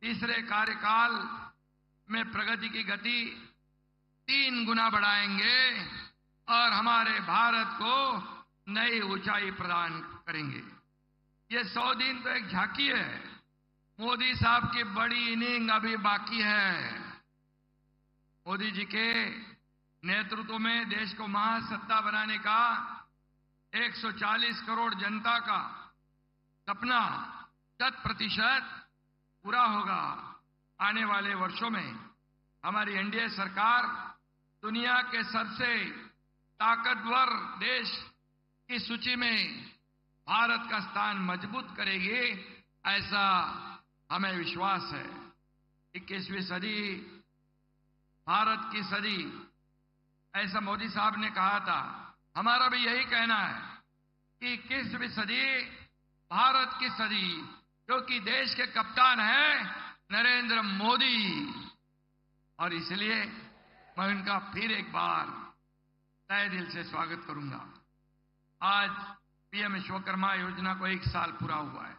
तीसरे कार्यकाल में प्रगति की गति 3 गुना बढ़ाएंगे और हमारे भारत को नई ऊंचाई प्रदान करेंगे। ये 100 दिन तो एक झांकी है, मोदी साहब की बड़ी इनिंग अभी बाकी है। मोदी जी के नेतृत्व में देश को महासत्ता बनाने का 140 करोड़ जनता का सपना 100% पूरा होगा। आने वाले वर्षों में हमारी एनडीए सरकार दुनिया के सबसे ताकतवर देश की सूची में भारत का स्थान मजबूत करेगी, ऐसा हमें विश्वास है। 21वीं सदी भारत की सदी, ऐसा मोदी साहब ने कहा था। हमारा भी यही कहना है कि 21वीं सदी भारत की सदी, क्योंकि देश के कप्तान हैं नरेंद्र मोदी, और इसलिए मैं उनका फिर एक बार तहे दिल से स्वागत करूंगा। आज पीएम विश्वकर्मा योजना को 1 साल पूरा हुआ है।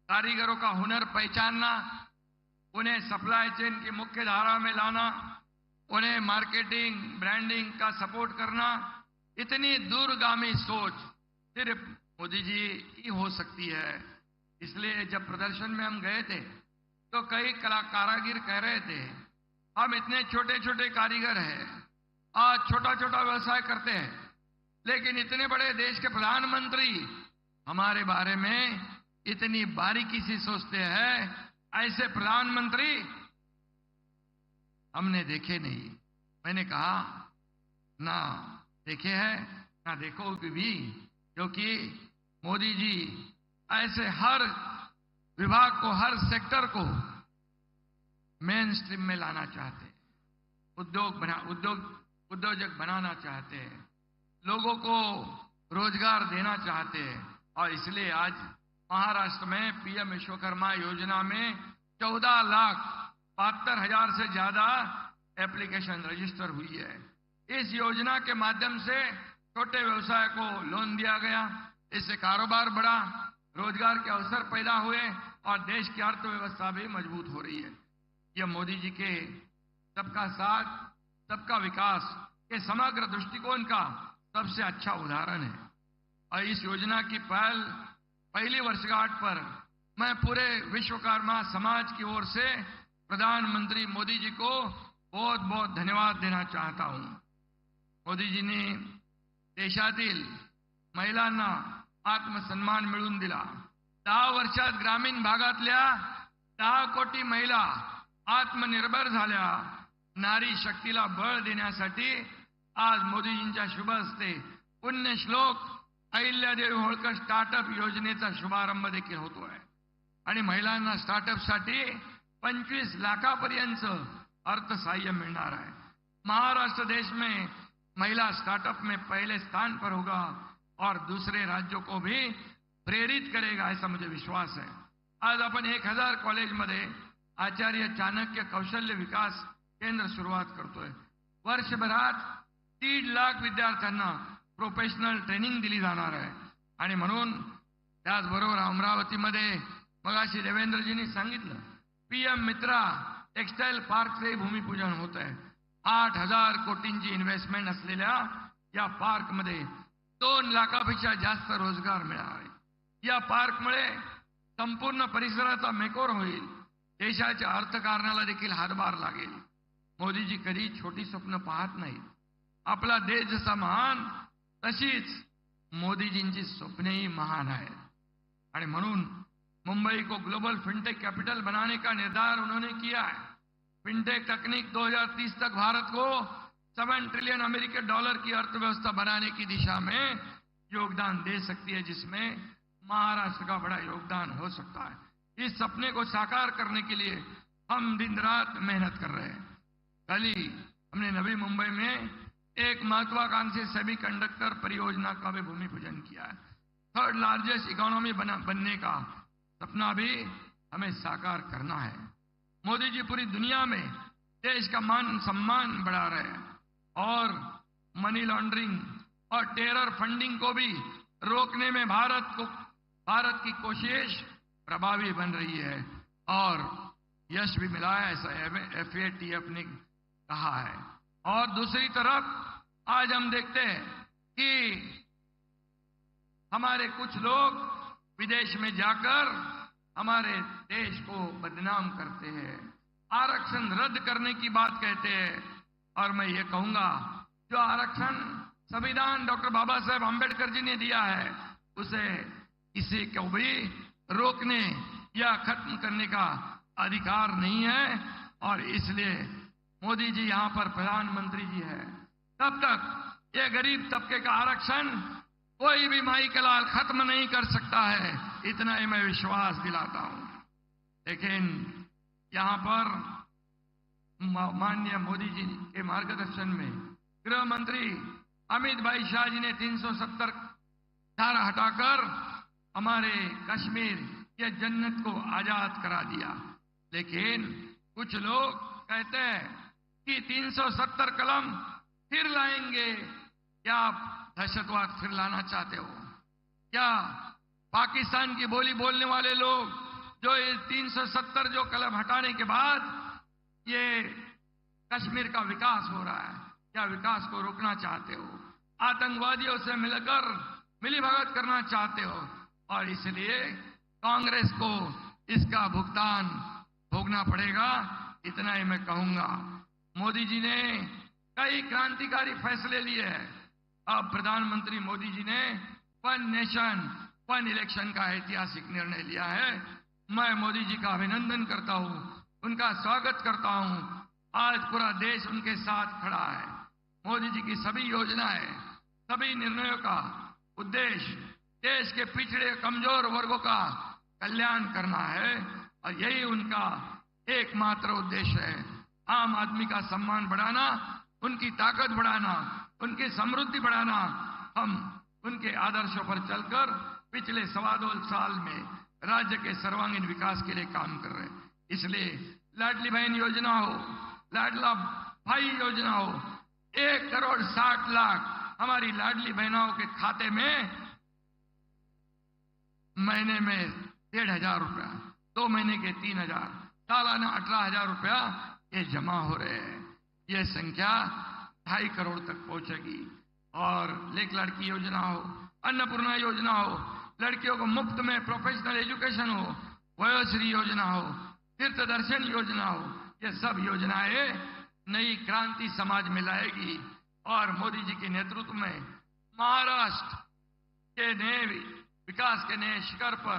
कारीगरों का हुनर पहचानना, उन्हें सप्लाई चेन की मुख्य धारा में लाना, उन्हें मार्केटिंग ब्रांडिंग का सपोर्ट करना, इतनी दूरगामी सोच सिर्फ मोदी जी की हो सकती है। इसलिए जब प्रदर्शन में हम गए थे तो कई कारीगर कह रहे थे, हम इतने छोटे छोटे कारीगर हैं, आज छोटा छोटा व्यवसाय करते हैं, लेकिन इतने बड़े देश के प्रधानमंत्री हमारे बारे में इतनी बारीकी से सोचते हैं, ऐसे प्रधानमंत्री हमने देखे नहीं। मैंने कहा ना देखे हैं ना देखोगे भी, क्योंकि मोदी जी ऐसे हर विभाग को, हर सेक्टर को मेन स्ट्रीम में लाना चाहते हैं, उद्योजक बनाना चाहते हैं, लोगों को रोजगार देना चाहते हैं। और इसलिए आज महाराष्ट्र में पीएम विश्वकर्मा योजना में 14,72,000 से ज्यादा एप्लीकेशन रजिस्टर हुई है। इस योजना के माध्यम से छोटे व्यवसाय को लोन दिया गया, इससे कारोबार बढ़ा, रोजगार के अवसर पैदा हुए और देश की अर्थव्यवस्था भी मजबूत हो रही है। यह मोदी जी के सबका साथ सबका विकास के समग्र दृष्टिकोण का सबसे अच्छा उदाहरण है। और इस योजना की पहली वर्षगांठ पर मैं पूरे विश्वकर्मा समाज की ओर से प्रधानमंत्री मोदी जी को बहुत बहुत धन्यवाद देना चाहता हूं। मोदी जी ने देशातील महिलांना आत्मसन्मान मिळवून दिला। 10 वर्षात ग्रामीण भागातल्या 10 कोटी महिला आत्मनिर्भर झाल्या। नारी शक्तीला बळ देण्यासाठी आज मोदीजींच्या शुभ हस्ते पुण्यश्लोक अहिल्यादेवी होळकर स्टार्टअप योजनेचा शुभारंभ देखील होतोय आणि महिलांना स्टार्टअपसाठी 25 लाखापर्यंत अर्थसहाय्य मिळणार है। महाराष्ट्र देश में महिला स्टार्टअप में पहले स्थान पर होगा और दूसरे राज्यों को भी प्रेरित करेगा, ऐसा मुझे विश्वास है। आज आपण 1000 कॉलेजमध्ये आचार्य चाणक्य कौशल्य विकास केंद्र सुरुवात करतोय। वर्षभरात 3 लाख विद्यार्थ्यांना प्रोफेशनल ट्रेनिंग दिली जाणार आहे। आणि म्हणून त्याचबरोबर अमरावतीमध्ये मगाशी देवेंद्रजींनी सांगितलं, पीएम मित्रा टेक्सटाईल पार्कचे भूमिपूजन होत आहे। 8,000 कोटींची इन्व्हेस्टमेंट असलेल्या या पार्कमध्ये 2 लाखापेक्षा जास्त रोजगार मिळणार आहे। या पार्कमुळे संपूर्ण परिसराचा मेकओव्हर होईल, देशाच्या अर्थकारणाला देखील हातभार लागेल। मोदीजी कधी छोटी स्वप्न पाहत नाहीत। आपला देश जसा महान तशीच मोदीजींची स्वप्नेही महान आहेत। आणि म्हणून मुंबई को ग्लोबल फिनटेक कैपिटल बनाने का निर्धार उन्होंने किया है। फिनटेक तकनीक 2030 तक भारत को $7 ट्रिलियन अमेरिकी डॉलर की अर्थव्यवस्था बनाने की दिशा में योगदान दे सकती है, जिसमें महाराष्ट्र का बड़ा योगदान हो सकता है। इस सपने को साकार करने के लिए हम दिन रात मेहनत कर रहे हैं। कल ही हमने नवी मुंबई में एक महत्वाकांक्षी सेमीकंडक्टर परियोजना का भी भूमि पूजन किया है। 3rd लार्जेस्ट इकोनॉमी बनने का सपना भी हमें साकार करना है। मोदी जी पूरी दुनिया में देश का मान सम्मान बढ़ा रहे हैं और मनी लॉन्ड्रिंग और टेरर फंडिंग को भी रोकने में भारत की कोशिश प्रभावी बन रही है और यश भी मिला है, ऐसा FATF ने कहा है। और दूसरी तरफ आज हम देखते हैं कि हमारे कुछ लोग विदेश में जाकर हमारे देश को बदनाम करते हैं, आरक्षण रद्द करने की बात कहते हैं। और मैं ये कहूंगा, जो आरक्षण संविधान डॉक्टर बाबा साहेब आंबेडकर जी ने दिया है, उसे किसी को भी रोकने या खत्म करने का अधिकार नहीं है। और इसलिए मोदी जी यहां पर प्रधानमंत्री जी है, तब तक ये गरीब तबके का आरक्षण कोई भी माई के लाल खत्म नहीं कर सकता है, इतना ही मैं विश्वास दिलाता हूं। लेकिन यहां पर माननीय मोदी जी के मार्गदर्शन में गृह मंत्री अमित भाई शाह जी ने 370 धारा हटाकर हमारे कश्मीर के जन्नत को आजाद करा दिया। लेकिन कुछ लोग कहते हैं कि 370 कलम फिर लाएंगे। क्या आप दहशतवाद फिर लाना चाहते हो? क्या पाकिस्तान की बोली बोलने वाले लोग जो ये 370 जो कलम हटाने के बाद ये कश्मीर का विकास हो रहा है, क्या विकास को रोकना चाहते हो? आतंकवादियों से मिलकर मिलीभगत करना चाहते हो? और इसलिए कांग्रेस को इसका भुगतान भोगना पड़ेगा, इतना ही मैं कहूंगा। मोदी जी ने कई क्रांतिकारी फैसले लिए हैं। अब प्रधानमंत्री मोदी जी ने वन नेशन वन इलेक्शन का ऐतिहासिक निर्णय लिया है। मैं मोदी जी का अभिनंदन करता हूं, उनका स्वागत करता हूं। आज पूरा देश उनके साथ खड़ा है। मोदी जी की सभी योजनाएं, सभी निर्णयों का उद्देश्य देश के पिछड़े कमजोर वर्गों का कल्याण करना है और यही उनका एकमात्र उद्देश्य है। आम आदमी का सम्मान बढ़ाना, उनकी ताकत बढ़ाना, उनकी समृद्धि बढ़ाना। हम उनके आदर्शों पर चलकर पिछले 2.25 साल में राज्य के सर्वांगीण विकास के लिए काम कर रहे हैं। इसलिए लाडली बहन योजना हो, लाडला भाई योजना हो, 1,60,00,000 हमारी लाडली बहनों के खाते में महीने में 1,500 रुपया, 2 महीने के 3,000, सालाना 18,000 रुपया ये जमा हो रहे हैं। ये संख्या 2.5 करोड़ तक पहुंचेगी। और लेक लड़की योजना हो, अन्नपूर्णा योजना हो, लड़कियों को मुफ्त में प्रोफेशनल एजुकेशन हो, वयोश्री योजना हो, तीर्थ दर्शन योजना हो, ये सब योजनाएं नई क्रांति समाज में लाएगी। और मोदी जी के नेतृत्व में महाराष्ट्र के नए विकास के नए शिखर पर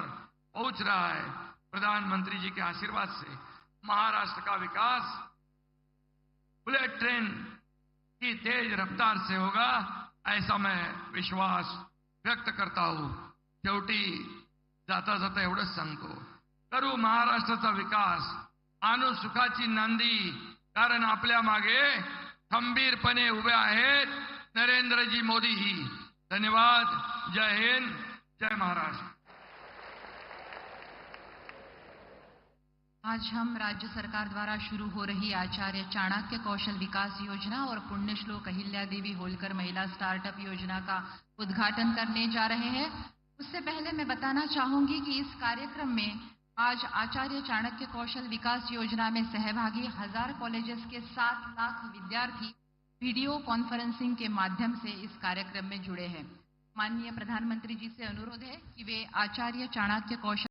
पहुंच रहा है। प्रधानमंत्री जी के आशीर्वाद से महाराष्ट्र का विकास बुलेट ट्रेन की तेज रफ्तार से होगा, ऐसा मैं विश्वास व्यक्त करता हूं। शेवटी जाता जाता एवढंच सांगतो, करू महाराष्ट्राचा विकास, आणू सुखाची नांदी, कारण आपल्या मागे खंबीरपणे उभे आहेत नरेंद्रजी मोदी ही। धन्यवाद। जय हिंद, जय महाराष्ट्र। आज हम राज्य सरकार द्वारा शुरू हो रही आचार्य चाणक्य कौशल विकास योजना और पुण्यश्लोक अहिल्या देवी होलकर महिला स्टार्टअप योजना का उद्घाटन करने जा रहे हैं। उससे पहले मैं बताना चाहूंगी कि इस कार्यक्रम में आज आचार्य चाणक्य कौशल विकास योजना में सहभागी 1000 कॉलेजेस के 7 लाख विद्यार्थी वीडियो कॉन्फ्रेंसिंग के माध्यम से इस कार्यक्रम में जुड़े हैं। माननीय प्रधानमंत्री जी से अनुरोध है कि वे आचार्य चाणक्य कौशल